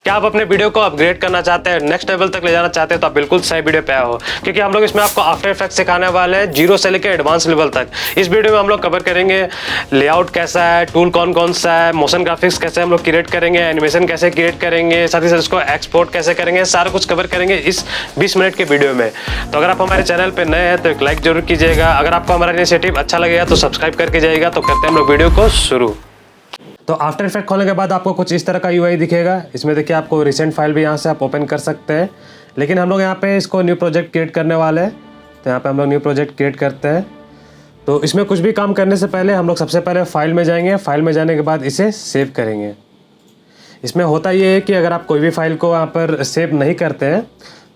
क्या आप अपने वीडियो को अपग्रेड करना चाहते हैं, नेक्स्ट लेवल तक ले जाना चाहते हैं, तो आप बिल्कुल सही वीडियो पे आए हो, क्योंकि हम लोग इसमें आपको आफ्टर इफेक्ट सिखाने वाले हैं जीरो से लेकर एडवांस लेवल तक। इस वीडियो में हम लोग कवर करेंगे लेआउट कैसा है, टूल कौन कौन सा है, मोशन ग्राफिक्स कैसे हम लोग क्रिएट करेंगे, एनिमेशन कैसे क्रिएट करेंगे, साथ ही साथ इसको एक्सपोर्ट कैसे करेंगे, सारा कुछ कवर करेंगे इस 20 मिनट के वीडियो में। तो अगर आप हमारे चैनल पर नए हैं तो एक लाइक जरूर कीजिएगा। अगर आपको हमारा इनिशिएटिव अच्छा लगेगा तो सब्सक्राइब करके जाइएगा। तो करते हैं हम लोग वीडियो को शुरू। तो आफ्टर इफेक्ट खोलने के बाद आपको कुछ इस तरह का यूआई दिखेगा। इसमें देखिए आपको रिसेंट फाइल भी यहाँ से आप ओपन कर सकते हैं, लेकिन हम लोग यहाँ पे इसको न्यू प्रोजेक्ट क्रिएट करने वाले हैं। तो यहाँ पे हम लोग न्यू प्रोजेक्ट क्रिएट करते हैं। तो इसमें कुछ भी काम करने से पहले हम लोग सबसे पहले फाइल में जाएंगे। फाइल में जाने के बाद इसे सेव करेंगे। इसमें होता ये है कि अगर आप कोई भी फाइल को यहाँ पर सेव नहीं करते हैं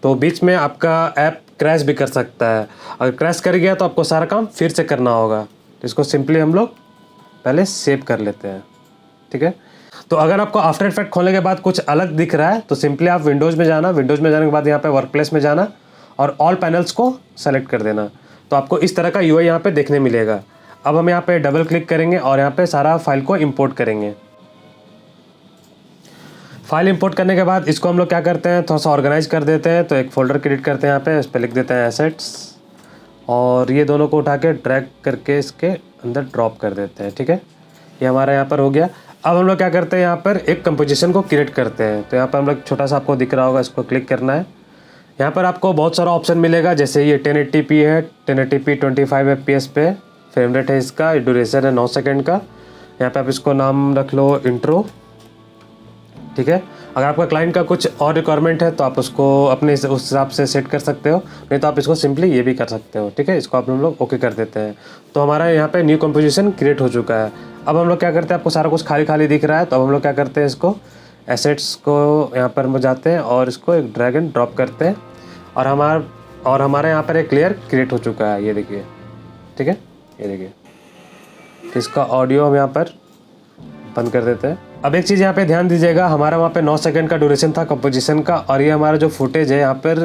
तो बीच में आपका ऐप क्रैश भी कर सकता है। अगर क्रैश कर गया तो आपको सारा काम फिर से करना होगा। तो इसको सिंपली हम लोग पहले सेव कर लेते हैं, ठीक है। तो अगर आपको आफ्टर इफेक्ट खोलने के बाद कुछ अलग दिख रहा है तो सिंपली आप विंडोज़ में जाना। विंडोज़ में जाने के बाद यहाँ पे वर्क प्लेस में जाना और ऑल पैनल्स को सेलेक्ट कर देना। तो आपको इस तरह का यूआई यहाँ पे देखने मिलेगा। अब हम यहाँ पे डबल क्लिक करेंगे और यहाँ पे सारा फाइल को इंपोर्ट करेंगे। फाइल इंपोर्ट करने के बाद इसको हम लोग क्या करते हैं, थोड़ा सा ऑर्गेनाइज कर देते हैं। तो एक फ़ोल्डर क्रिएट करते हैं, यहाँ पे इस पर लिख देते हैं एसेट्स, और ये दोनों को उठा के ड्रैग करके इसके अंदर ड्रॉप कर देते हैं, ठीक है। ये हमारा यहाँ पर हो गया। अब हम लोग क्या करते हैं, यहाँ पर एक कंपोजिशन को क्रिएट करते हैं। तो यहाँ पर हम लोग छोटा सा आपको दिख रहा होगा, इसको क्लिक करना है। यहाँ पर आपको बहुत सारा ऑप्शन मिलेगा, जैसे ये 1080p है, 1080p 25 fps पे, फ्रेम रेट है इसका, ड्यूरेशन है 9 सेकंड का। यहाँ पे आप इसको नाम रख लो इंट्रो, ठीक है। अगर आपका क्लाइंट का कुछ और रिक्वायरमेंट है तो आप उसको अपने उस हिसाब से सेट कर सकते हो, नहीं तो आप इसको सिंपली ये भी कर सकते हो, ठीक है। इसको आप हम लोग ओके कर देते हैं। तो हमारा यहाँ पे न्यू कंपोजिशन क्रिएट हो चुका है। अब हम लोग क्या करते हैं, आपको सारा कुछ खाली खाली दिख रहा है, तो अब हम लोग क्या करते हैं, इसको एसेट्स को यहाँ पर हम जाते हैं और इसको एक ड्रैग एंड ड्रॉप करते हैं और हमारे यहाँ पर एक लेयर क्रिएट हो चुका है, ये देखिए, ठीक है। ये देखिए, तो इसका ऑडियो हम यहाँ पर बंद कर देते हैं। अब एक चीज़ यहाँ पे ध्यान दीजिएगा, हमारा वहाँ पे 9 सेकंड का ड्यूरेशन था कंपोजिशन का, और ये हमारा जो फुटेज है यहाँ पर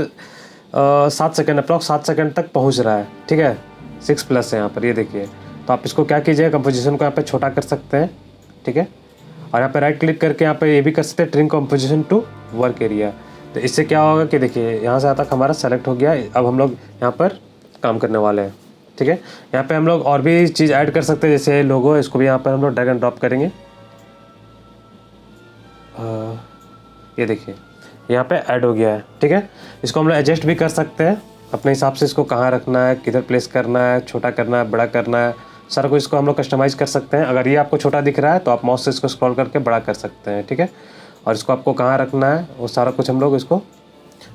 7 सेकंड, अप्रॉक्स 7 सेकंड तक पहुँच रहा है, ठीक है। 6+ है यहाँ पर, ये देखिए। तो आप इसको क्या कीजिए, कंपोजिशन को यहाँ पे छोटा कर सकते हैं, ठीक है। और यहाँ पे राइट क्लिक करके यहाँ पे ये भी कर सकते हैं, trim composition to work area. तो इससे क्या होगा कि देखिए यहाँ से यहाँ तक हमारा सेलेक्ट हो गया। अब हम लोग यहाँ पर काम करने वाले हैं, ठीक है। यहाँ पे हम लोग और भी चीज़ ऐड कर सकते हैं, जैसे लोगो, इसको भी यहाँ पर हम लोग ड्रैग एंड ड्रॉप करेंगे। ये देखिए यहाँ पे ऐड हो गया है, ठीक है। इसको हम लोग एडजस्ट भी कर सकते हैं अपने हिसाब से, इसको कहाँ रखना है, किधर प्लेस करना है, छोटा करना है, बड़ा करना है, सारा कुछ इसको हम लोग कस्टमाइज़ कर सकते हैं। अगर ये आपको छोटा दिख रहा है तो आप माउस से इसको स्क्रॉल करके बड़ा कर सकते हैं, ठीक है। और इसको आपको कहाँ रखना है वो सारा कुछ हम लोग इसको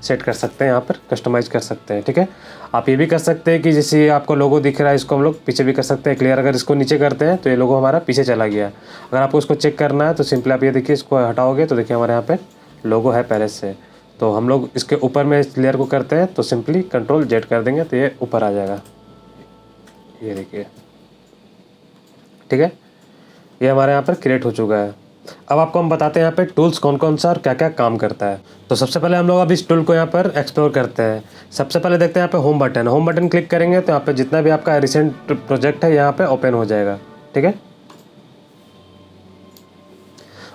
सेट कर सकते हैं, यहाँ पर कस्टमाइज़ कर सकते हैं, ठीक है। आप ये भी कर सकते हैं कि जैसे आपको लोगो दिख रहा है, इसको हम लोग पीछे भी कर सकते हैं क्लियर। अगर इसको नीचे करते हैं तो ये लोगो हमारा पीछे चला गया। अगर आपको इसको चेक करना है तो सिंपली आप ये देखिए, इसको हटाओगे तो देखिए हमारे यहाँ पे लोगो है पहले से। तो हम लोग इसके ऊपर में इस लेयर को करते हैं तो सिंपली Ctrl+Z कर देंगे तो ये ऊपर आ जाएगा, ये देखिए, ठीक है। ये हमारे यहाँ पर क्रिएट हो चुका है। अब आपको हम बताते हैं यहाँ पे टूल्स कौन कौन सा और क्या क्या काम करता है। तो सबसे पहले हम लोग अब इस टूल को यहाँ पर एक्सप्लोर करते हैं। सबसे पहले देखते हैं यहाँ पे होम बटन क्लिक करेंगे तो यहाँ पे जितना भी आपका रिसेंट प्रोजेक्ट है यहाँ पे ओपन हो जाएगा, ठीक है।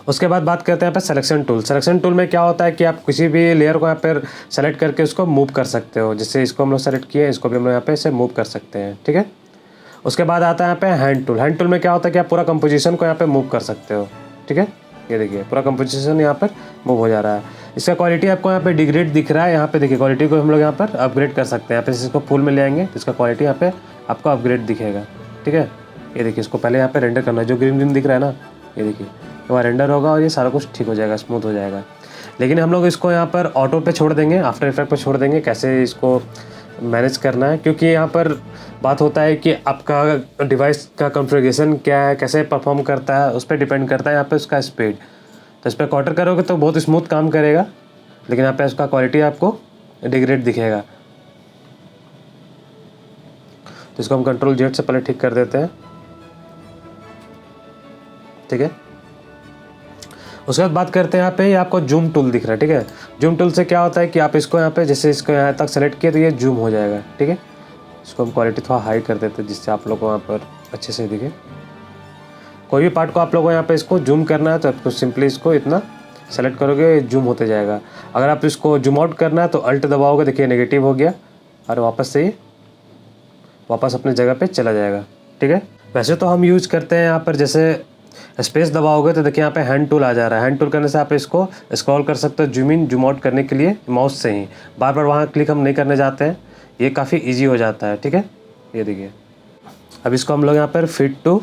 उसके बाद बात करते हैं यहाँ पे सिलेक्शन टूल। सिलेक्शन टूल में क्या होता है कि आप किसी भी लेयर को यहाँ पर सेलेक्ट करके उसको मूव कर सकते हो। जैसे इसको हम लोग सेलेक्ट किए, इसको भी हम लोग यहाँ पे से मूव कर सकते हैं, ठीक है। उसके बाद आता है यहाँ पे हैंड टूल। हैंड टूल में क्या होता है कि आप पूरा कंपोजिशन को यहाँ पे मूव कर सकते हो, ठीक है। ये देखिए पूरा कंपोजिशन यहाँ पर मूव हो जा रहा है। इसका क्वालिटी आपको यहाँ पे डिग्रेड दिख रहा है। यहाँ पे देखिए क्वालिटी को हम लोग यहाँ पर अपग्रेड कर सकते हैं। यहाँ पे इसको फुल में ले आएंगे तो इसका क्वालिटी यहाँ पे आपको अपग्रेड दिखेगा, ठीक है। ये देखिए, इसको पहले यहाँ पे रेंडर करना है, जो ग्रीन ग्रीन दिख रहा है ना, ये देखिए वहाँ रेंडर होगा और ये सारा कुछ ठीक हो जाएगा, स्मूथ हो जाएगा। लेकिन हम लोग इसको यहाँ पर ऑटो पे छोड़ देंगे, आफ्टर इफेक्ट पे छोड़ देंगे कैसे इसको मैनेज करना है, क्योंकि यहाँ पर बात होता है कि आपका डिवाइस का कॉन्फ़िगरेशन क्या है, कैसे परफॉर्म करता है, उस पर डिपेंड करता है यहाँ पे उसका स्पीड। तो इस पर क्वार्टर करोगे तो बहुत स्मूथ काम करेगा, लेकिन यहाँ पे उसका क्वालिटी आपको डिग्रेड दिखेगा। तो इसको हम Ctrl+Z से पहले ठीक कर देते हैं, ठीक है। उसके बाद बात करते हैं यहाँ पे आपको जूम टूल दिख रहा है, ठीक है। जूम टूल से क्या होता है कि आप इसको यहाँ पे जैसे इसको यहाँ तक सेलेक्ट किया तो ये जूम हो जाएगा, ठीक है। इसको हम क्वालिटी थोड़ा हाई कर देते हैं जिससे आप लोग को वहाँ पर अच्छे से दिखे। कोई भी पार्ट को आप लोगों को यहाँ पे इसको जूम करना है तो आपको सिंपली इसको इतना सेलेक्ट करोगे जूम होते जाएगा। अगर आप इसको जूम आउट करना है तो अल्ट दबाओगे, देखिए नेगेटिव हो गया और वापस से ही वापस अपनी जगह पे चला जाएगा। ठीक है, वैसे तो हम यूज़ करते हैं यहाँ पर जैसे स्पेस दबाओगे तो देखिए यहाँ पे हैंड टूल आ जा रहा है। हैंड टूल करने से आप इसको स्क्रॉल कर सकते हो जूम इन जूम आउट करने के लिए माउस से ही, बार बार वहाँ क्लिक हम नहीं करने जाते हैं, ये काफ़ी ईजी हो जाता है। ठीक है, ये देखिए अब इसको हम लोग यहाँ पर फिट टू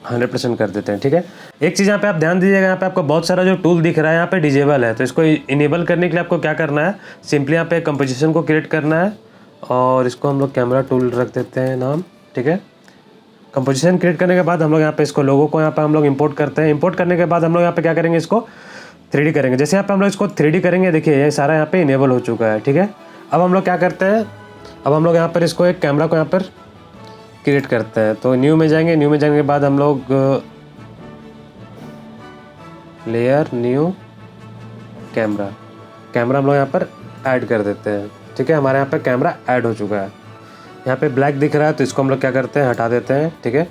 100% कर देते हैं। ठीक है, एक चीज़ यहाँ पे आप ध्यान दीजिएगा, यहाँ पे आपको बहुत सारा जो टूल दिख रहा है यहाँ पे डिजेबल है, तो इसको इनेबल करने के लिए आपको क्या करना है, सिंपली यहाँ पे कंपोजिशन को क्रिएट करना है और इसको हम लोग कैमरा टूल रख देते हैं नाम। ठीक है, कंपोजिशन क्रिएट करने के बाद हम लोग यहाँ पे इसको लोगो को यहाँ पे हम लोग इंपोर्ट करते हैं। इंपोर्ट करने के बाद हम लोग यहाँ पे क्या करेंगे, इसको 3D करेंगे। जैसे यहाँ पे हम लोग इसको 3D करेंगे, देखिए ये सारा यहाँ पे इनेबल हो चुका है। ठीक है, अब हम लोग क्या करते हैं, अब हम लोग यहाँ पर इसको एक कैमरा को यहाँ पर क्रिएट करते हैं। तो न्यू में जाएंगे, न्यू में जाने के बाद हम लोग लेयर न्यू कैमरा हम लोग यहाँ पर ऐड कर देते हैं। ठीक है, हमारे यहाँ पर कैमरा ऐड हो चुका है। यहाँ पे ब्लैक दिख रहा है तो इसको हम लोग क्या करते हैं, हटा देते हैं। ठीक है,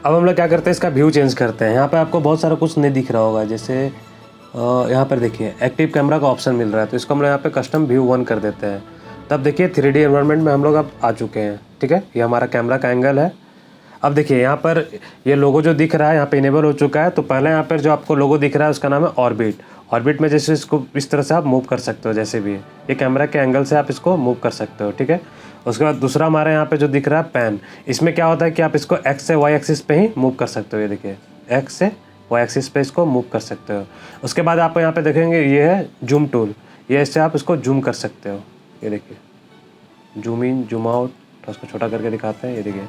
अब हम लोग क्या करते हैं, इसका व्यू चेंज करते हैं। यहाँ पे आपको बहुत सारा कुछ नहीं दिख रहा होगा, जैसे यहाँ पर देखिए एक्टिव कैमरा का ऑप्शन मिल रहा है, तो इसको हम लोग यहाँ पे कस्टम व्यू 1 कर देते हैं। तब देखिए 3D एनवायरनमेंट में हम लोग अब आ चुके हैं। ठीक है, ये हमारा कैमरा का एंगल है। अब देखिए यहाँ पर ये लोगो जो दिख रहा है यहाँ पे इनेबल हो चुका है। तो पहले यहाँ पर जो आपको लोगो दिख रहा है उसका नाम है ऑर्बिट। ऑर्बिट में जैसे इसको इस तरह से आप मूव कर सकते हो, जैसे भी ये कैमरा के एंगल से आप इसको मूव कर सकते हो। ठीक है, उसके बाद दूसरा हमारे यहाँ पे जो दिख रहा है पैन, इसमें क्या होता है कि आप इसको एक्स से वाई एक्सिस पे ही मूव कर सकते हो। ये देखिए एक्स से वाई एक्सिस पे इसको मूव कर सकते हो। उसके बाद आप यहाँ पे देखेंगे ये है जूम टूल, ये इससे आप इसको जूम कर सकते हो। ये देखिए जूम इन जूम आउट, तो उसको छोटा करके दिखाते हैं। ये देखिए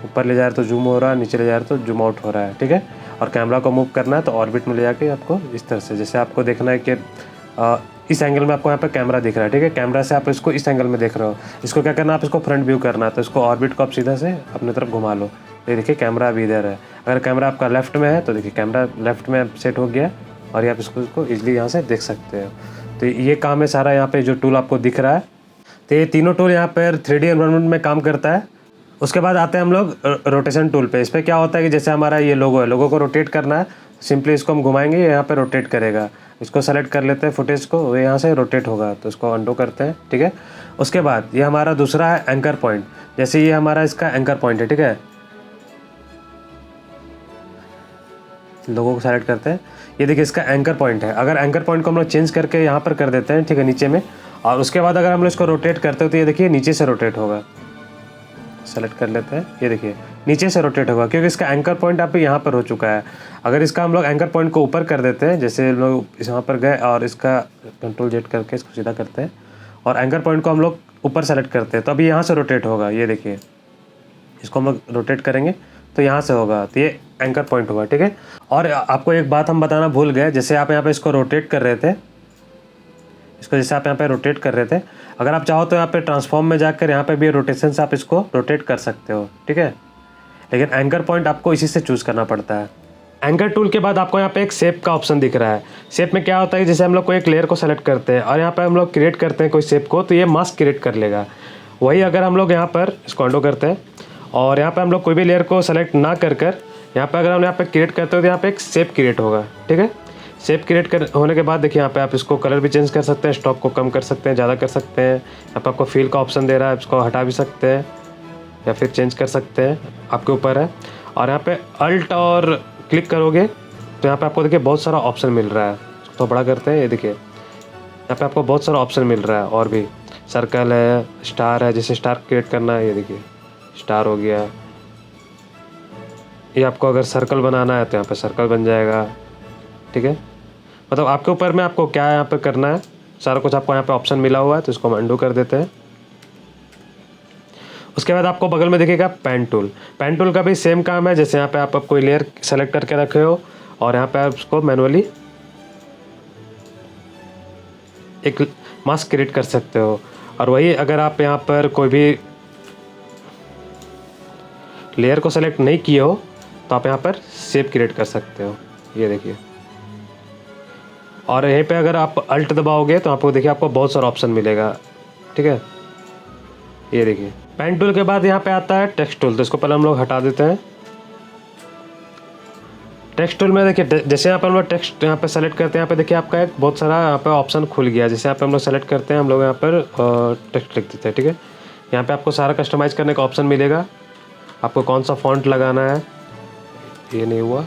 ऊपर ले जा रहा है तो जूम हो रहा है, नीचे ले जा रहा है तो जूम आउट हो रहा है। ठीक है, और कैमरा को मूव करना है तो ऑर्बिट में ले जाके आपको इस तरह से, जैसे आपको देखना है कि इस एंगल में आपको यहाँ पे कैमरा दिख रहा है। ठीक है, कैमरा से आप इसको इस एंगल में देख रहे हो, इसको क्या करना है, आप इसको फ्रंट व्यू करना है, तो इसको ऑर्बिट को आप सीधा से अपनी तरफ घुमा लो। ये देखिए कैमरा अभी इधर है। अगर कैमरा आपका लेफ्ट में है तो देखिए कैमरा लेफ्ट में सेट हो गया और ये आप इसको ईजिली यहाँ से देख सकते हो। तो ये काम है सारा यहाँ पे जो टूल आपको दिख रहा है। तो ये तीनों टूल यहाँ पर 3D एनवायरनमेंट में काम करता है। उसके बाद आते हैं हम लोग रोटेशन टूल पे। इस पर क्या होता है कि जैसे हमारा ये लोगो है, लोगो को रोटेट करना है, सिंपली इसको हम घुमाएंगे, ये यहाँ पे रोटेट करेगा। इसको सेलेक्ट कर लेते हैं फुटेज को, वो यहाँ से रोटेट होगा, तो इसको अंडो करते हैं। ठीक है, उसके बाद ये हमारा दूसरा है एंकर पॉइंट। जैसे ये हमारा इसका एंकर पॉइंट है। ठीक है, लोगों को सेलेक्ट करते हैं, ये देखिए इसका एंकर पॉइंट है। अगर एंकर पॉइंट को हम लोग चेंज करके यहाँ पर कर देते हैं, ठीक है, नीचे में, और उसके बाद अगर हम लोग इसको रोटेट करते हो तो ये देखिए नीचे से रोटेट होगा। सेलेक्ट कर लेते हैं, ये देखिए नीचे से रोटेट होगा क्योंकि इसका एंकर पॉइंट आप यहाँ पर हो चुका है। अगर इसका हम लोग एंकर पॉइंट को ऊपर कर देते हैं, जैसे लोग यहाँ पर गए और इसका कंट्रोल जेड करके इसको सीधा करते हैं और एंकर पॉइंट को हम लोग ऊपर सेलेक्ट करते हैं, तो अभी यहाँ से रोटेट होगा। ये देखिए इसको हम लोग रोटेट करेंगे तो यहाँ से होगा, तो ये एंकर पॉइंट होगा। ठीक है, और आपको एक बात हम बताना भूल गए, जैसे आप यहाँ पे इसको रोटेट कर रहे थे, इसको जैसे आप यहाँ पे रोटेट कर रहे थे, अगर आप चाहो तो यहाँ पे ट्रांसफॉर्म में जाकर यहाँ पे भी रोटेशन से आप इसको रोटेट कर सकते हो। ठीक है, लेकिन एंकर पॉइंट आपको इसी से चूज़ करना पड़ता है। एंकर टूल के बाद आपको यहाँ पे एक शेप का ऑप्शन दिख रहा है। शेप में क्या होता है, जैसे हम लोग कोई एक लेयर को सेलेक्ट करते हैं और यहाँ पे हम लोग क्रिएट करते हैं कोई शेप को, तो ये मास्क क्रिएट कर लेगा। वही अगर हम लोग यहाँ पर इसको अंडो करते हैं और यहाँ पर हम लोग कोई भी लेयर को सेलेक्ट ना कर यहाँ पर अगर हम यहाँ पर क्रिएट करते हो तो यहाँ पर एक शेप क्रिएट होगा। ठीक है, शेप क्रिएट होने के बाद देखिए यहाँ पे आप इसको कलर भी चेंज कर सकते हैं, स्टॉक को कम कर सकते हैं, ज़्यादा कर सकते हैं। यहाँ पे आपको फील का ऑप्शन दे रहा है, इसको हटा भी सकते हैं या फिर चेंज कर सकते हैं, आपके ऊपर है। और यहाँ पे अल्ट और क्लिक करोगे तो यहाँ पे आपको देखिए बहुत सारा ऑप्शन मिल रहा है। तो बड़ा करते हैं, ये देखिए यहाँ पे आपको बहुत सारा ऑप्शन मिल रहा है, और भी सर्कल है, स्टार है, जैसे स्टार क्रिएट करना है, ये देखिए स्टार हो गया। ये आपको अगर सर्कल बनाना है तो यहाँ पर सर्कल बन जाएगा। ठीक है, मतलब आपके ऊपर में आपको क्या यहाँ पे करना है, सारा कुछ आपको यहाँ पे ऑप्शन मिला हुआ है, तो इसको हम अंडू कर देते हैं। उसके बाद आपको बगल में दिखेगा पेन टूल। पेन टूल का भी सेम काम है, जैसे यहाँ पे आप कोई लेयर सेलेक्ट करके रखे हो और यहाँ पे आप उसको मैनुअली एक मास्क क्रिएट कर सकते हो। और वही अगर आप यहाँ पर कोई भी लेयर को सेलेक्ट नहीं किए हो तो आप यहाँ पर शेप क्रिएट कर सकते हो। ये देखिए, और यहीं पे अगर आप अल्ट दबाओगे तो आपको देखिए आपको बहुत सारा ऑप्शन मिलेगा। ठीक है, ये देखिए पेन टूल के बाद यहाँ पे आता है टेक्स्ट टूल, तो इसको पहले हम लोग हटा देते हैं। टेक्स्ट टूल में देखिए जैसे यहाँ पर हम लोग टेक्स्ट यहाँ पे सेलेक्ट करते हैं, यहाँ पे देखिए आपका एक बहुत सारा यहाँ पे ऑप्शन खुल गया। जैसे यहाँ पे हम लोग सेलेक्ट करते हैं, हम लोग यहाँ पर टेक्स्ट लिख देते हैं, ठीक है। यहाँ पे आपको सारा कस्टमाइज़ करने का ऑप्शन मिलेगा, आपको कौन सा फ़ॉन्ट लगाना है। ये नहीं हुआ,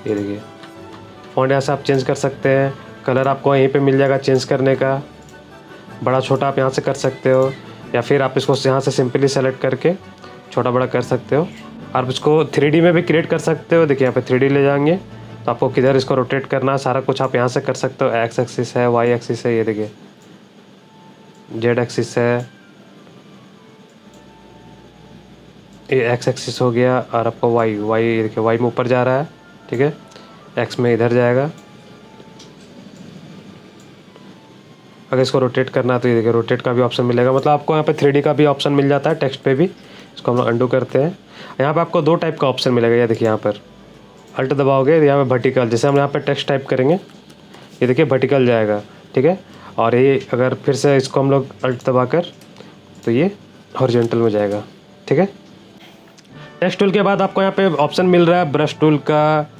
ये देखिए फ़ॉन्ट यहाँ से आप चेंज कर सकते हैं। कलर आपको यहीं पे मिल जाएगा चेंज करने का, बड़ा छोटा आप यहाँ से कर सकते हो, या फिर आप इसको यहाँ से सिंपली सेलेक्ट करके छोटा बड़ा कर सकते हो। आप इसको 3D में भी क्रिएट कर सकते हो। देखिए यहाँ पे 3D ले जाएंगे तो आपको किधर इसको रोटेट करना है सारा कुछ आप यहाँ से कर सकते हो। एक्स एक्सिस है, वाई एक्सिस है, ये देखिए जेड एक्सिस है, ये एक्स एक्सिस हो गया, और आपको वाई देखिए वाई में ऊपर जा रहा है, ठीक है। एक्स में इधर जाएगा। अगर इसको रोटेट करना है तो ये देखिए रोटेट का भी ऑप्शन मिलेगा। मतलब आपको यहाँ पे 3D का भी ऑप्शन मिल जाता है टेक्स्ट पे भी। इसको हम लोग अंडू करते हैं। यहाँ पे आपको 2 टाइप का ऑप्शन मिलेगा। ये देखिए यहाँ पर अल्ट दबाओगे, यहाँ पे वर्टिकल, जैसे हम यहाँ पे टेक्स्ट टाइप करेंगे ये देखिए वर्टिकल जाएगा, ठीक है। और ये अगर फिर से इसको हम लोग अल्ट दबाकर तो ये हॉरिजॉन्टल में जाएगा, ठीक है। टेक्स्ट टूल के बाद आपको यहाँ पे ऑप्शन मिल रहा है ब्रश टूल का,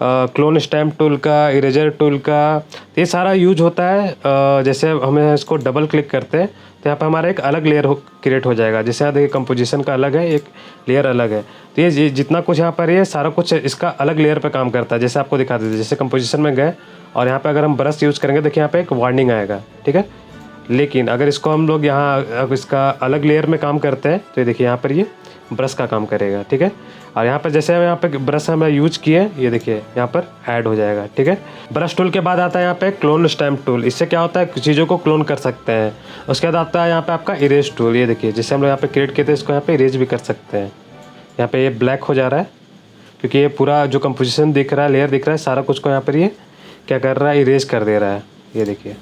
क्लोन स्टैम्प टूल का, इरेजर टूल का। तो ये सारा यूज होता है। जैसे हमें इसको डबल क्लिक करते हैं तो यहाँ पे हमारा एक अलग लेयर क्रिएट हो जाएगा। जैसे यहाँ देखिए कंपोजिशन का अलग है, एक लेयर अलग है। तो ये जितना कुछ यहाँ पर ये सारा कुछ इसका अलग लेयर पे काम करता है। जैसे आपको दिखा देते, जैसे कंपोजिशन में गए और यहाँ पे अगर हम ब्रश यूज़ करेंगे, देखिए यहाँ पे एक वार्निंग आएगा, ठीक है। लेकिन अगर इसको हम लोग यहाँ इसका अलग लेयर में काम करते हैं तो ये देखिए यहाँ पर ये ब्रश का काम करेगा, ठीक है। और यहाँ पर जैसे हम यहाँ पे ब्रश हमें यूज किए, ये देखिए यहाँ पर ऐड हो जाएगा, ठीक है। ब्रश टूल के बाद आता है यहाँ पे क्लोन स्टैम्प टूल। इससे क्या होता है, चीज़ों को क्लोन कर सकते हैं। उसके बाद आता है यहाँ पे आपका इरेज टूल। ये देखिए जैसे हम लोग यहाँ पे क्रिएट किए थे, इसको यहाँ पे इरेज भी कर सकते हैं। यहाँ पे ये ब्लैक हो जा रहा है क्योंकि ये पूरा जो कंपोजिशन दिख रहा है, लेयर दिख रहा है, सारा कुछ को यहाँ पर ये क्या कर रहा है, इरेज कर दे रहा है। ये देखिए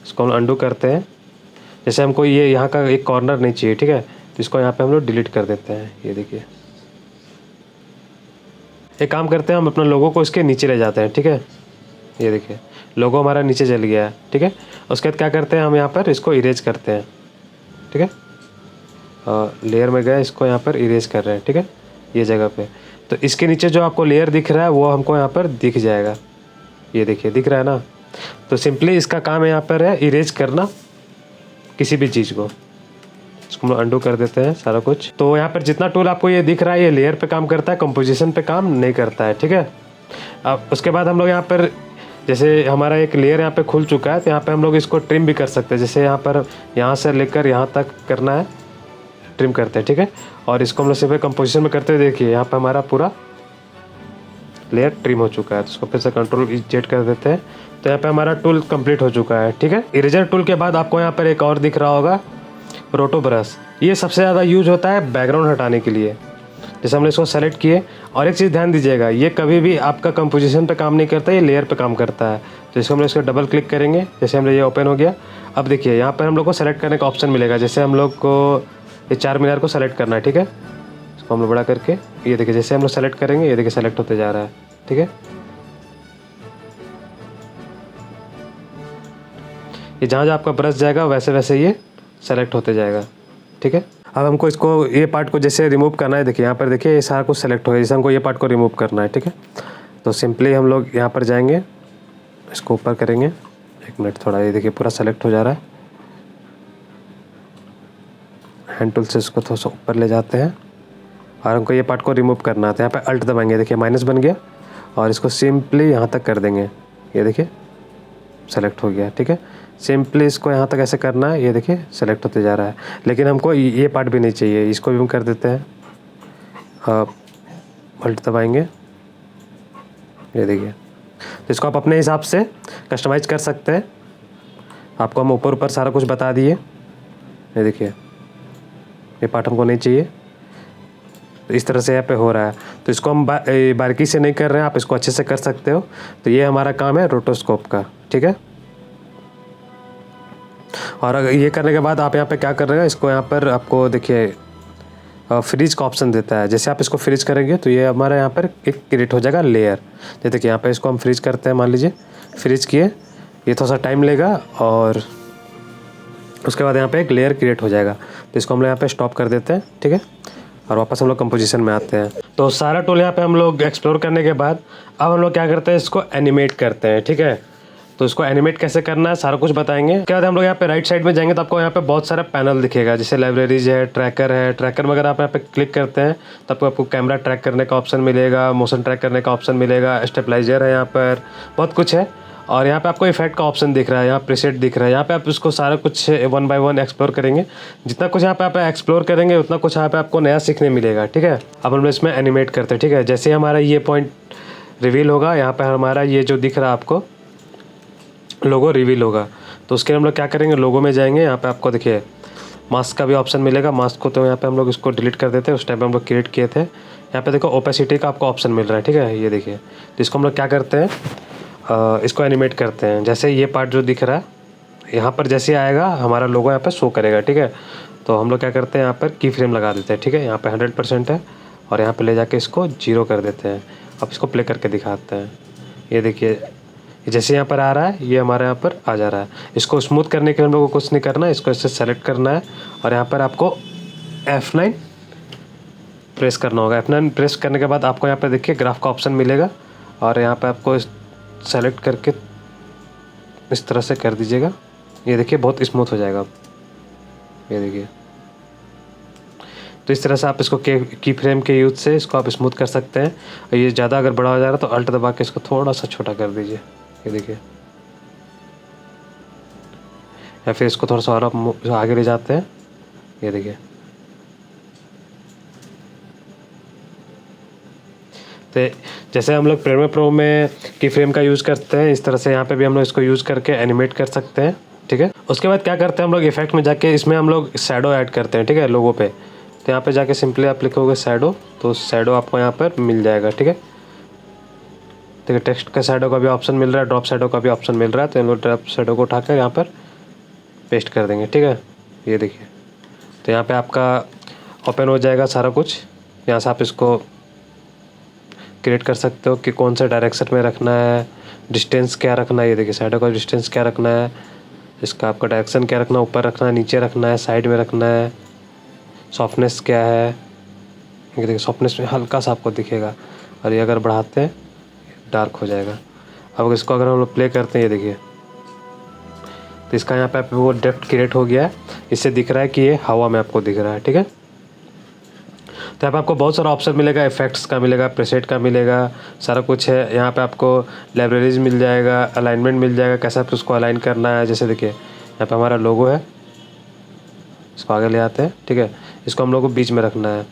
इसको हम अंडू करते हैं। जैसे हमको ये यहाँ का एक कॉर्नर नहीं चाहिए, ठीक है, तो इसको यहाँ पे हम लोग डिलीट कर देते हैं। ये देखिए एक काम करते हैं, हम अपना लोगो को इसके नीचे ले जाते हैं, ठीक है। ये देखिए लोगो हमारा नीचे चल गया है, ठीक है। उसके बाद क्या करते हैं, हम यहाँ पर इसको इरेज करते हैं, ठीक है। लेयर में गए, इसको यहाँ पर इरेज कर रहे हैं, ठीक है, ये जगह पे। तो इसके नीचे जो आपको लेयर दिख रहा है वो हमको यहाँ पर दिख जाएगा। ये देखिए दिख रहा है ना। तो सिंपली इसका काम यहाँ पर है इरेज करना किसी भी चीज़ को। इसको हम अंडू कर देते हैं सारा कुछ। तो यहाँ पर जितना टूल आपको ये दिख रहा है, ये लेयर पे काम करता है, कंपोजिशन पे काम नहीं करता है, ठीक है। अब उसके बाद हम लोग यहाँ पर जैसे हमारा एक लेयर यहाँ पे खुल चुका है, तो यहाँ पे हम लोग इसको ट्रिम भी कर सकते हैं। जैसे यहाँ पर यहाँ से लेकर यहाँ तक करना है, ट्रिम करते हैं, ठीक है। और इसको हम लोग सिर्फ कंपोजिशन में करते हुए देखिए यहाँ पर हमारा पूरा लेयर ट्रिम हो चुका है। तो इसको फिर से कंट्रोल जेड कर देते हैं, तो यहाँ पे हमारा टूल कंप्लीट हो चुका है, ठीक है। इरेजर टूल के बाद आपको यहाँ पर एक और दिख रहा होगा रोटो ब्रश। ये सबसे ज़्यादा यूज होता है बैकग्राउंड हटाने के लिए। जैसे हमने इसको सेलेक्ट किए, और एक चीज़ ध्यान दीजिएगा, ये कभी भी आपका कंपोजिशन पे काम नहीं करता, ये लेयर पे काम करता है। तो इसको हम लोग इसको डबल क्लिक करेंगे, जैसे हमने ये ओपन हो गया। अब देखिए यहाँ पर हम लोग को सेलेक्ट करने का ऑप्शन मिलेगा। जैसे हम लोग को ये 4 मीनार को सेलेक्ट करना है, ठीक है। इसको हम लोग बड़ा करके ये देखिए जैसे हम लोग सेलेक्ट करेंगे, ये देखिए सेलेक्ट होते जा रहा है, ठीक है। ये जहाँ जहाँ आपका ब्रश जाएगा वैसे वैसे ये सेलेक्ट होते जाएगा, ठीक है। अब हमको इसको ये पार्ट को जैसे रिमूव करना है, देखिए यहाँ पर देखिए ये सारा कुछ सेलेक्ट हो गया। जैसे हमको ये पार्ट को रिमूव करना है, ठीक है। तो सिंपली हम लोग यहाँ पर जाएंगे, इसको ऊपर करेंगे, 1 मिनट थोड़ा, ये देखिए पूरा सेलेक्ट हो जा रहा है। हैंड टूल से इसको थोड़ा सा ऊपर ले जाते हैं और हमको ये पार्ट को रिमूव करना है। तो यहाँ पर अल्ट दबाएंगे, देखिए माइनस बन गया, और इसको सिंपली यहाँ तक कर देंगे। ये देखिए सेलेक्ट हो गया, ठीक है। सिंपली इसको यहाँ तक ऐसे करना है, ये देखिए सेलेक्ट होते जा रहा है। लेकिन हमको ये पार्ट भी नहीं चाहिए, इसको भी हम कर देते हैं। अल्ट दबाएंगे, ये देखिए। तो इसको आप अपने हिसाब से कस्टमाइज कर सकते हैं। आपको हम ऊपर ऊपर सारा कुछ बता दिए। ये देखिए ये पार्ट हमको नहीं चाहिए, तो इस तरह से यहाँ पे हो रहा है। तो इसको हम बारीकी से नहीं कर रहे हैं, आप इसको अच्छे से कर सकते हो। तो ये हमारा काम है रोटोस्कोप का, ठीक है। और अगर ये करने के बाद आप यहाँ पे क्या कर रहे हैं, इसको यहाँ पर आपको देखिए फ्रीज का ऑप्शन देता है। जैसे आप इसको फ्रीज करेंगे तो ये हमारा यहाँ पर एक क्रिएट हो जाएगा लेयर। जैसे देखिए यहाँ पे इसको हम फ्रीज करते हैं, मान लीजिए फ्रीज किए, ये थोड़ा सा टाइम लेगा और उसके बाद यहाँ पे एक लेयर क्रिएट हो जाएगा। तो इसको हम लोग यहाँ पे स्टॉप कर देते हैं, ठीक है। और वापस हम लोग कंपोजिशन में आते हैं। तो सारा टूल यहाँ पे हम लोग एक्सप्लोर करने के बाद अब हम लोग क्या करते हैं, इसको एनिमेट करते हैं। ठीक है, तो इसको एनिमेट कैसे करना है सारा कुछ बताएंगे। क्या हम लोग यहाँ पे राइट साइड में जाएंगे तो आपको यहाँ पे बहुत सारा पैनल दिखेगा, जैसे लाइब्रेरीज है, ट्रैकर है। ट्रैकर में अगर आप यहाँ पे क्लिक करते हैं तो आपको कैमरा ट्रैक करने का ऑप्शन मिलेगा, मोशन ट्रैक करने का ऑप्शन मिलेगा, स्टेबलाइजर है, यहाँ पर बहुत कुछ है। और यहाँ पे आपको इफेक्ट का ऑप्शन दिख रहा है, यहाँ प्रीसेट दिख रहा है। यहाँ पे आप इसको सारा कुछ 1 बाय 1 एक्सप्लोर करेंगे। जितना कुछ यहाँ पे आप एक्सप्लोर करेंगे उतना कुछ यहाँ पे आपको नया सीखने मिलेगा। ठीक है, अब हम लोग इसमें एनिमेट करते हैं। ठीक है, जैसे हमारा ये पॉइंट रिवील होगा, यहाँ पे हमारा ये जो दिख रहा है आपको लोगो रिवील होगा, तो उसके हम लोग क्या करेंगे, लोगो में जाएंगे। यहाँ पे आपको देखिए मास्क का भी ऑप्शन मिलेगा। मास्क को तो यहाँ पे हम लोग इसको डिलीट कर देते हैं, उस टाइम पे हम लोग क्रिएट किए थे। यहाँ पे देखो ओपेसिटी का आपको ऑप्शन मिल रहा है। ठीक है, ये देखिए, तो इसको हम लोग क्या करते हैं, इसको एनिमेट करते हैं। जैसे ये पार्ट जो दिख रहा है यहाँ पर जैसे आएगा हमारा लोगो यहाँ पर शो करेगा। ठीक है, तो हम लोग क्या करते हैं, यहाँ पर की फ्रेम लगा देते हैं। ठीक है, यहाँ पर 100% है और यहाँ पर ले जाके इसको 0 कर देते हैं। अब इसको प्ले करके दिखाते हैं। ये देखिए जैसे यहाँ पर आ रहा है, ये हमारे यहाँ पर आ जा रहा है। इसको स्मूथ करने के लिए हम लोग को कुछ नहीं करना है, इसको इससे सेलेक्ट करना है और यहाँ पर आपको F9 प्रेस करना होगा। F9 प्रेस करने के बाद आपको यहाँ पर देखिए ग्राफ का ऑप्शन मिलेगा और यहाँ पर आपको सेलेक्ट करके इस तरह से कर दीजिएगा। ये देखिए बहुत स्मूथ हो जाएगा। ये देखिए, तो इस तरह से आप इसको की फ्रेम के यूज से इसको आप स्मूथ कर सकते हैं। ये ज़्यादा अगर बड़ा हो जा रहा है तो अल्ट दबा के इसको थोड़ा सा छोटा कर दीजिए। ये देखिए, या फिर इसको थोड़ा सा और आप आगे ले जाते हैं। ये देखिए, तो जैसे हम लोग प्रीमियर प्रो में की फ्रेम का यूज़ करते हैं, इस तरह से यहाँ पे भी हम लोग इसको यूज़ करके एनिमेट कर सकते हैं। ठीक है, उसके बाद क्या करते हैं हम लोग इफेक्ट में जाके इसमें हम लोग शैडो ऐड करते हैं। ठीक है, लोगों पे तो यहाँ पे जाके सिंपली आप लिखोगे शैडो, तो शैडो आपको यहाँ पर मिल जाएगा। ठीक है, देखिए टेक्स्ट का शैडो का भी ऑप्शन मिल रहा है, ड्रॉप शैडो का भी ऑप्शन मिल रहा है। तो हम लोग ड्रॉप शैडो को उठाकर यहाँ पर पेस्ट कर देंगे। ठीक है, ये देखिए, तो यहाँ पे आपका ओपन हो जाएगा सारा कुछ। यहाँ से आप इसको क्रिएट कर सकते हो कि कौन से डायरेक्शन में रखना है, डिस्टेंस क्या रखना है। ये देखिए शैडो का डिस्टेंस क्या रखना है, इसका आपका डायरेक्शन क्या रखना है, ऊपर रखना है, नीचे रखना है, साइड में रखना है, सॉफ्टनेस क्या है। ये देखिए सॉफ्टनेस में हल्का सा आपको दिखेगा और ये अगर बढ़ाते हैं डार्क हो जाएगा। अब इसको अगर हम लोग प्ले करते हैं, ये देखिए, तो इसका यहाँ पे वो डेप्थ क्रिएट हो गया है। इससे दिख रहा है कि ये हवा में आपको दिख रहा है। ठीक है, तो यहाँ पे आपको बहुत सारा ऑप्शन मिलेगा, इफेक्ट्स का मिलेगा, प्रीसेट का मिलेगा, सारा कुछ है। यहाँ पे आपको लाइब्रेरीज मिल जाएगा, अलाइनमेंट मिल जाएगा, कैसे आप उसको अलाइन करना है। जैसे देखिए यहाँ पे हमारा लोगो है, इसको आगे ले आते हैं। ठीक है, इसको हम लोग को बीच में रखना है,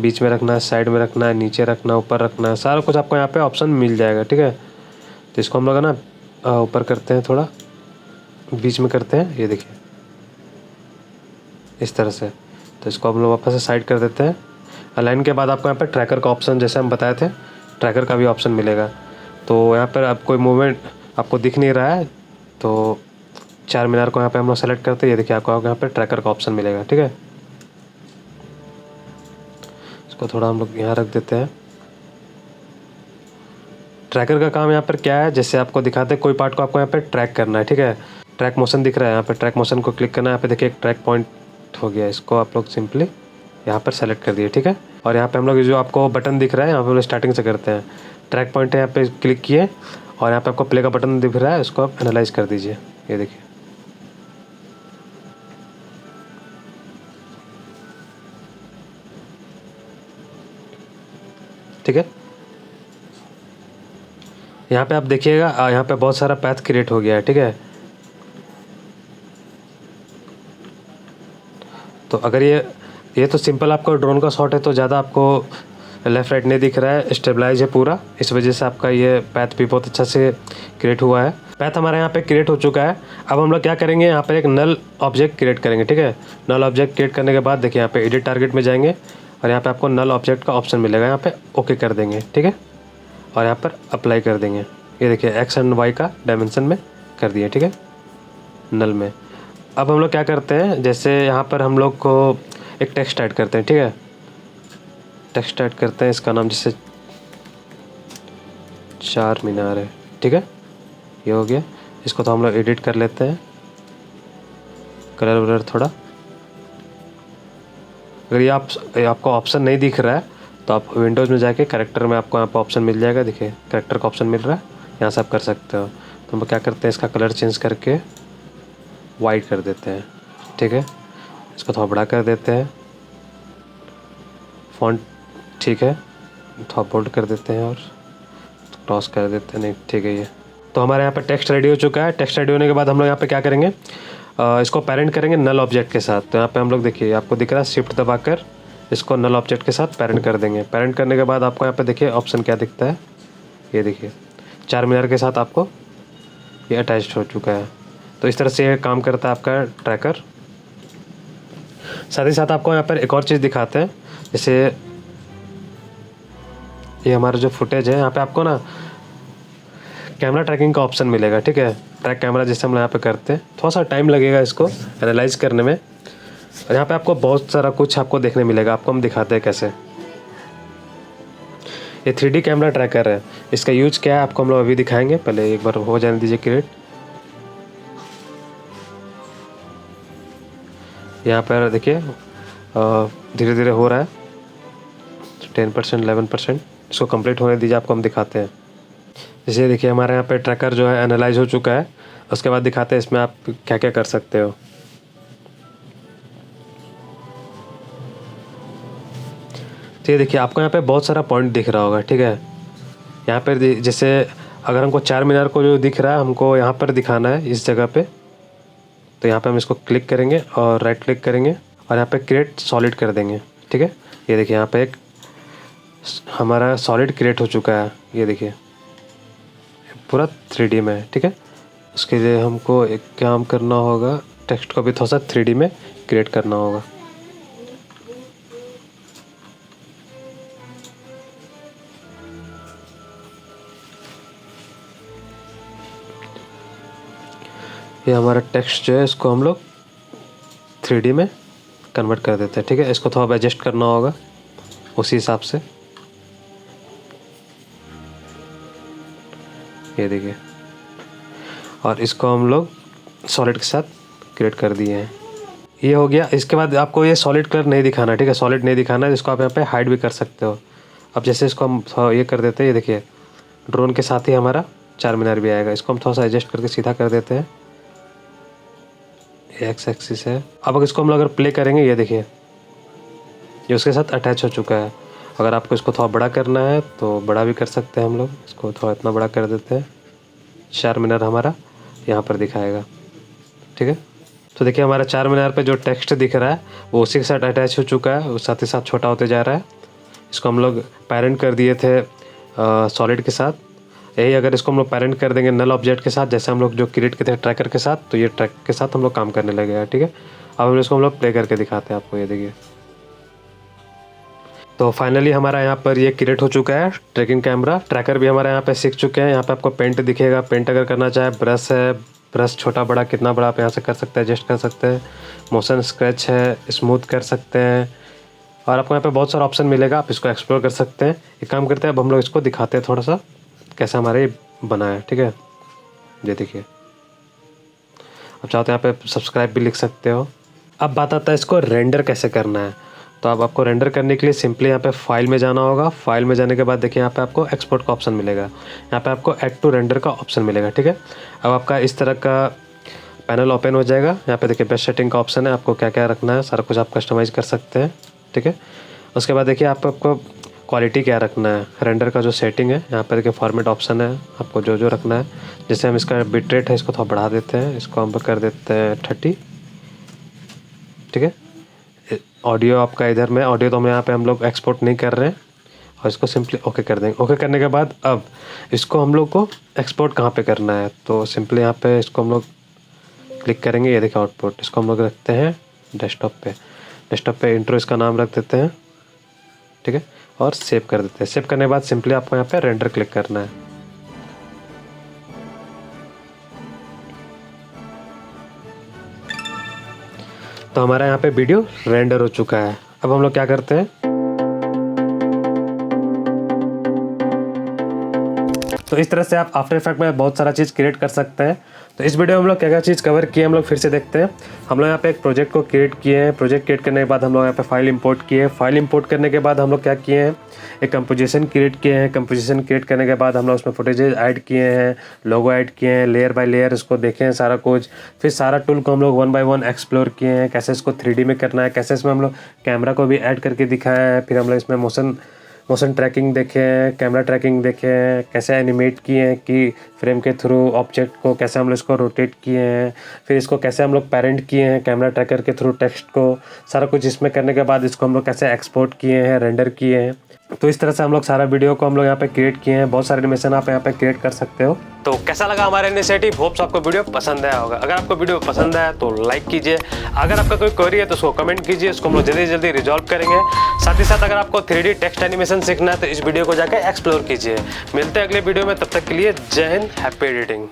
बीच में रखना है, साइड में रखना है, नीचे रखना है, ऊपर रखना है, सारा कुछ आपको यहाँ पे ऑप्शन मिल जाएगा। ठीक है, तो इसको हम लोग ना ऊपर करते हैं, थोड़ा बीच में करते हैं। ये देखिए इस तरह से, तो इसको हम लोग वापस से साइड कर देते हैं। अलाइन के बाद आपको यहाँ पर ट्रैकर का ऑप्शन, जैसे हम बताए थे, ट्रैकर का भी ऑप्शन मिलेगा। तो यहाँ पर आप कोई मूवमेंट आपको दिख नहीं रहा है तो चार मीनार को यहाँ पे हम लोग सेलेक्ट करते हैं। ये देखिए आपको यहाँ पे ट्रैकर का ऑप्शन मिलेगा। ठीक है, इसको थोड़ा हम लोग यहाँ रख देते हैं। ट्रैकर का काम यहाँ पर क्या है, जैसे आपको दिखाते हैं कोई पार्ट को आपको यहाँ पे ट्रैक करना है। ठीक है, ट्रैक मोशन दिख रहा है, यहाँ पे ट्रैक मोशन को क्लिक करना है। यहाँ पे देखिए एक ट्रैक पॉइंट हो गया, इसको आप लोग सिंपली यहाँ पर सेलेक्ट कर दिए। ठीक है, और यहाँ पे हम लोग जो आपको बटन दिख रहा है, यहाँ पे हम लोग स्टार्टिंग से करते हैं। ट्रैक पॉइंट है, यहाँ पे क्लिक किए और यहाँ पे आपको प्ले का बटन दिख रहा है, इसको आप एनालाइज कर दीजिए। ये देखिए, ठीक है, यहाँ पे आप देखिएगा यहाँ पे बहुत सारा पैथ क्रिएट हो गया है। ठीक है, तो अगर ये तो सिंपल आपको ड्रोन का शॉट है तो ज़्यादा आपको लेफ़्ट राइट नहीं दिख रहा है, स्टेबलाइज है पूरा, इस वजह से आपका ये पैथ भी बहुत अच्छा से क्रिएट हुआ है। पैथ हमारे यहाँ पे क्रिएट हो चुका है। अब हम लोग क्या करेंगे, यहाँ पे एक नल ऑब्जेक्ट क्रिएट करेंगे। ठीक है, नल ऑब्जेक्ट क्रिएट करने के बाद देखिए यहाँ पे एडिट टारगेट में जाएंगे और यहाँ पे आपको नल ऑब्जेक्ट का ऑप्शन मिलेगा, यहाँ पे ओके कर देंगे। ठीक है, और यहाँ पर अप्लाई कर देंगे। ये देखिए एक्स एंड वाई का डायमेंशन में कर दिए। ठीक है, नल में। अब हम लोग क्या करते हैं, जैसे यहाँ पर हम लोग को एक टेक्स्ट ऐड करते हैं। ठीक है, टेक्स्ट ऐड करते हैं, इसका नाम जैसे चार मीनार है। ठीक है, ये हो गया। इसको तो हम लोग एडिट कर लेते हैं, कलर वलर थोड़ा अगर ये आपको ऑप्शन नहीं दिख रहा है तो आप विंडोज़ में जाके कैरेक्टर में आपको यहाँ पर ऑप्शन मिल जाएगा। देखिए कैरेक्टर का ऑप्शन मिल रहा है, यहाँ से आप कर सकते हो। तो हम क्या करते हैं, इसका कलर चेंज करके वाइट कर देते हैं, ठीक है। इसको थोड़ा बड़ा कर देते हैं, फ़ॉन्ट ठीक है, थोड़ा बोल्ड कर देते हैं और क्रॉस कर देते हैं, नहीं ठीक है ये। तो हमारे यहाँ पे टेक्स्ट रेडी हो चुका है। टेक्स्ट रेडी होने के बाद हम लोग यहाँ पे क्या करेंगे, इसको पेरेंट करेंगे नल ऑब्जेक्ट के साथ। तो यहाँ पे हम लोग देखिए, आपको दिख रहा है, शिफ्ट दबाकर इसको नल ऑब्जेक्ट के साथ पेरेंट कर देंगे। पेरेंट करने के बाद आपको यहाँ पे देखिए ऑप्शन क्या दिखता है, ये देखिए 4 मीनार के साथ आपको ये अटैच्ड हो चुका है। तो इस तरह से ये काम करता है आपका ट्रैकर। साथ ही साथ आपको यहाँ पर एक और चीज़ दिखाते हैं, जैसे ये हमारा जो फुटेज है, यहाँ पे आपको ना कैमरा ट्रैकिंग का ऑप्शन मिलेगा, ठीक है। ट्रैक कैमरा जैसे हम यहाँ पे करते हैं, थोड़ा सा टाइम लगेगा इसको एनालाइज करने में। और यहाँ पे आपको बहुत सारा कुछ आपको देखने मिलेगा। आपको हम दिखाते हैं कैसे। ये 3D कैमरा ट्रैकर है, इसका यूज क्या है आपको हम लोग अभी दिखाएंगे। पहले एक बार हो जाने दीजिए क्रिएट। यहाँ पर देखिए धीरे धीरे हो रहा है, 10% 11%। इसको कंप्लीट होने दीजिए, आपको हम दिखाते हैं। जैसे देखिए हमारे यहाँ पे ट्रैकर जो है एनालाइज हो चुका है। उसके बाद दिखाते हैं इसमें आप क्या क्या कर सकते हो। तो ये देखिए आपको यहाँ पे बहुत सारा पॉइंट दिख रहा होगा, ठीक है। यहाँ पर जैसे अगर हमको 4 मीनार को जो दिख रहा है, हमको यहाँ पर दिखाना है इस जगह पे। तो यहाँ पे हम इसको क्लिक करेंगे और राइट क्लिक करेंगे और यहाँ पे क्रिएट सॉलिड कर देंगे, ठीक है। ये देखिए यहाँ पे एक हमारा सॉलिड क्रिएट हो चुका है, ये देखिए पूरा 3D में है, ठीक है। उसके लिए हमको एक काम करना होगा, टेक्स्ट को भी थोड़ा सा 3D में क्रिएट करना होगा। ये हमारा टेक्स्ट जो है इसको हम लोग 3D में कन्वर्ट कर देते हैं, ठीक है। इसको थोड़ा एडजस्ट करना होगा उसी हिसाब से। ये देखिए, और इसको हम लोग सॉलिड के साथ क्रिएट कर दिए हैं। ये हो गया। इसके बाद आपको ये सॉलिड कलर नहीं दिखाना, ठीक है। सॉलिड नहीं दिखाना है, इसको आप यहाँ पे हाइड भी कर सकते हो। अब जैसे इसको हम थोड़ा ये कर देते हैं, ये देखिए ड्रोन के साथ ही हमारा 4 मीनार भी आएगा। इसको हम थोड़ा सा एडजस्ट करके सीधा कर देते हैं। एक्स एक्सिस है। अब इसको हम लोग अगर प्ले करेंगे, ये देखिए ये उसके साथ अटैच हो चुका है। अगर आपको इसको थोड़ा बड़ा करना है तो बड़ा भी कर सकते हैं हम लोग। इसको थोड़ा इतना बड़ा कर देते हैं, 4 मीनार हमारा यहाँ पर दिखाएगा, ठीक है। तो देखिए हमारा 4 मीनार पे जो टेक्स्ट दिख रहा है वो उसी के साथ अटैच हो चुका है, वो साथ ही साथ छोटा होते जा रहा है। इसको हम लोग पेरेंट कर दिए थे सॉलिड के साथ। यही अगर इसको हम लोग पेरेंट कर देंगे नल ऑब्जेक्ट के साथ, जैसे हम लोग जो क्रिएट किए थे ट्रैकर के साथ, तो ये ट्रैक के साथ हम लोग काम करने लगेगा, ठीक है। अब इसको हम लोग प्ले करके दिखाते हैं आपको, ये देखिए। तो फाइनली हमारा यहाँ पर ये क्रिएट हो चुका है ट्रैकिंग कैमरा। ट्रैकर भी हमारे यहाँ पे सीख चुके हैं। यहाँ पे आपको पेंट दिखेगा, पेंट अगर करना चाहे ब्रश है, ब्रश छोटा बड़ा कितना बड़ा आप यहाँ से कर सकते हैं, एडजस्ट कर सकते हैं। मोशन स्क्रैच है, स्मूथ कर सकते हैं, और आपको यहाँ पे बहुत सारा ऑप्शन मिलेगा, आप इसको एक्सप्लोर कर सकते हैं। एक काम करते हैं, अब हम लोग इसको दिखाते हैं थोड़ा सा कैसे हमारे बना है, ठीक है। ये देखिए, अब चाहो तो यहाँ पे सब्सक्राइब भी लिख सकते हो। अब बात आता है इसको रेंडर कैसे करना है। तो अब आपको रेंडर करने के लिए सिंपली यहाँ पे फाइल में जाना होगा। फाइल में जाने के बाद देखिए यहाँ पे आपको एक्सपोर्ट का ऑप्शन मिलेगा, यहाँ पे आपको ऐड टू रेंडर का ऑप्शन मिलेगा, ठीक है। अब आपका इस तरह का पैनल ओपन हो जाएगा। यहाँ पे देखिए बेस्ट सेटिंग का ऑप्शन है, आपको क्या क्या रखना है सारा कुछ आप कस्टमाइज़ कर सकते हैं, ठीक है। उसके बाद देखिए आपको क्वालिटी क्या रखना है, रेंडर का जो सेटिंग है यहाँ पर देखिए फॉर्मेट ऑप्शन है, आपको जो जो रखना है। जैसे हम इसका बिट रेट है इसको थोड़ा बढ़ा देते हैं, इसको हम कर देते हैं 30, ठीक है। ऑडियो आपका इधर में, ऑडियो तो हम यहाँ पे हम लोग एक्सपोर्ट नहीं कर रहे हैं, और इसको सिंपली ओके कर देंगे। ओके करने के बाद अब इसको हम लोग को एक्सपोर्ट कहाँ पे करना है, तो सिंपली यहाँ पे इसको हम लोग क्लिक करेंगे। ये देखिए आउटपुट, इसको हम लोग रखते हैं डेस्कटॉप पे। डेस्कटॉप पे इंट्रो इसका नाम रख देते हैं, ठीक है, और सेव कर देते हैं। सेव करने के बाद सिंपली आपको यहाँ पे रेंडर क्लिक करना है। तो हमारा यहाँ पे वीडियो रेंडर हो चुका है। अब हम लोग क्या करते हैं, तो इस तरह से आप आफ्टर इफेक्ट में बहुत सारा चीज़ क्रिएट कर सकते हैं। तो इस वीडियो में हम लोग क्या क्या चीज़ कवर किए हम लोग फिर से देखते हैं। हम लोग यहाँ पे एक प्रोजेक्ट को क्रिएट किए हैं। प्रोजेक्ट क्रिएट करने के बाद हम लोग यहाँ पे फाइल इंपोर्ट किए। फाइल इंपोर्ट करने के बाद हम लोग क्या किए हैं, एक कंपोजिशन क्रिएट किए हैं। कंपोजिशन क्रिएट करने के बाद हम लोग उसमें फुटेजेज ऐड किए हैं, लोगो ऐड किए हैं, लेयर बाय लेयर उसको देखे हैं सारा कुछ। फिर सारा टूल को हम लोग 1 by 1 एक्सप्लोर किए हैं, कैसे इसको 3D में करना है, कैसे इसमें हम लोग कैमरा को भी ऐड करके दिखाया है। फिर हम लोग इसमें मोशन ट्रैकिंग देखे हैं, कैमरा ट्रैकिंग देखे हैं, कैसे एनिमेट किए हैं कि फ्रेम के थ्रू ऑब्जेक्ट को कैसे हम लोग इसको रोटेट किए हैं। फिर इसको कैसे हम लोग पेरेंट किए हैं कैमरा ट्रैकर के थ्रू टेक्स्ट को। सारा कुछ इसमें करने के बाद इसको हम लोग कैसे एक्सपोर्ट किए हैं, रेंडर किए हैं। तो इस तरह से हम लोग सारा वीडियो को हम लोग यहाँ पे क्रिएट किए हैं। बहुत सारे एनिमेशन आप यहाँ पे क्रिएट कर सकते हो। तो कैसा लगा हमारा इनिशिएटिव? होप्स आपको वीडियो पसंद आया होगा। अगर आपको वीडियो पसंद आया तो लाइक कीजिए। अगर आपका कोई क्वेरी है तो उसको कमेंट कीजिए, उसको हम लोग जल्दी जल्दी रिजॉल्व करेंगे। साथ ही साथ अगर आपको 3D टेक्स्ट एनिमेशन सीखना है तो इस वीडियो को जाकर एक्सप्लोर कीजिए। मिलते हैं अगले वीडियो में, तब तक के लिए जय हिंद, हैप्पी एडिटिंग।